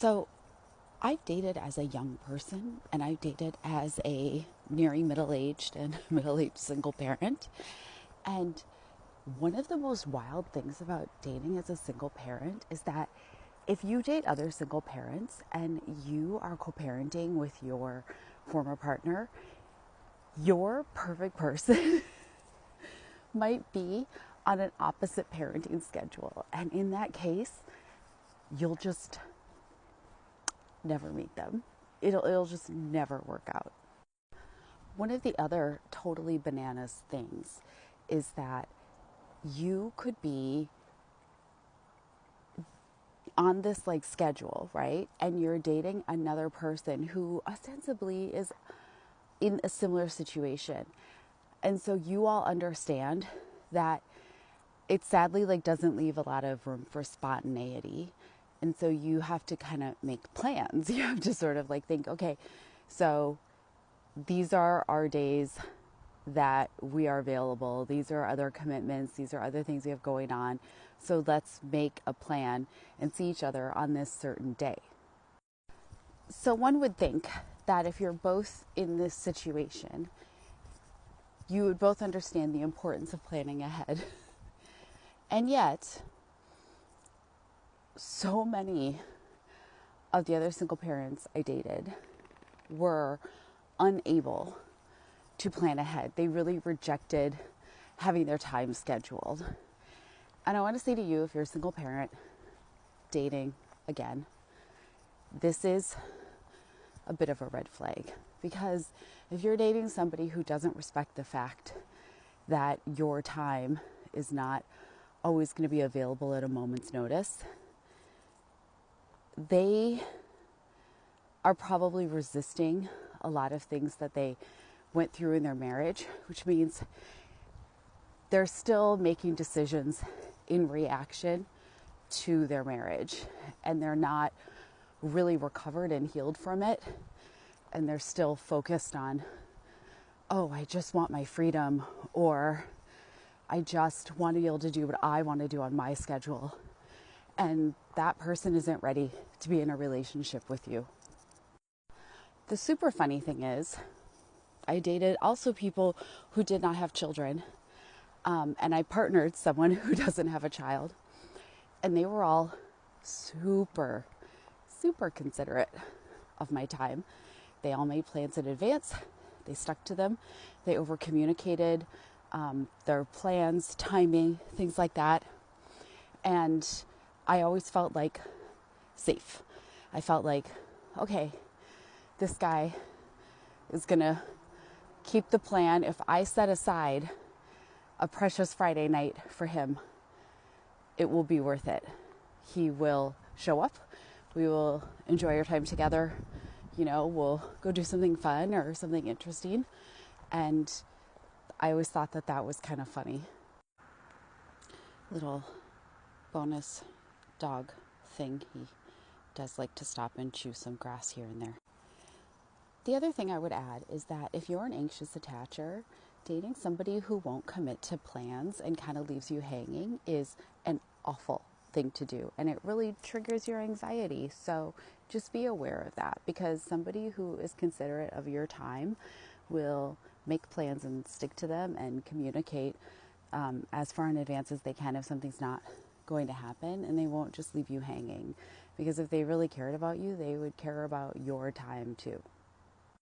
So I've dated as a young person and I've dated as a nearing middle aged and middle aged single parent. And one of the most wild things about dating as a single parent is that if you date other single parents and you are co parenting with your former partner, your perfect person might be on an opposite parenting schedule. And in that case, you'll just never meet them. It'll just never work out. One of the other totally bananas things is that you could be on this like schedule, right? And you're dating another person who ostensibly is in a similar situation. And so you all understand that it sadly like doesn't leave a lot of room for spontaneity. And so you have to kind of make plans. You have to sort of like think, okay, so these are our days that we are available. These are other commitments. These are other things we have going on. So let's make a plan and see each other on this certain day. So one would think that if you're both in this situation, you would both understand the importance of planning ahead. And yet, so many of the other single parents I dated were unable to plan ahead. They really rejected having their time scheduled. And I want to say to you, if you're a single parent dating again, this is a bit of a red flag. Because if you're dating somebody who doesn't respect the fact that your time is not always going to be available at a moment's notice, they are probably resisting a lot of things that they went through in their marriage, which means they're still making decisions in reaction to their marriage, and they're not really recovered and healed from it, and they're still focused on, oh, I just want my freedom, or I just want to be able to do what I want to do on my schedule. And that person isn't ready to be in a relationship with you. The super funny thing is, I dated also people who did not have children, and I partnered someone who doesn't have a child, and they were all super, super considerate of my time. They all made plans in advance. They stuck to them. They over communicated their plans, timing, things like that. And I always felt like safe. I felt like, okay, this guy is going to keep the plan. If I set aside a precious Friday night for him, it will be worth it. He will show up. We will enjoy our time together. You know, we'll go do something fun or something interesting. And I always thought that that was kind of funny. Little bonus dog thing. He does like to stop and chew some grass here and there. The other thing I would add is that if you're an anxious attacher, dating somebody who won't commit to plans and kind of leaves you hanging is an awful thing to do. And it really triggers your anxiety. So just be aware of that, because somebody who is considerate of your time will make plans and stick to them and communicate as far in advance as they can if something's not going to happen, and they won't just leave you hanging. Because if they really cared about you, they would care about your time too.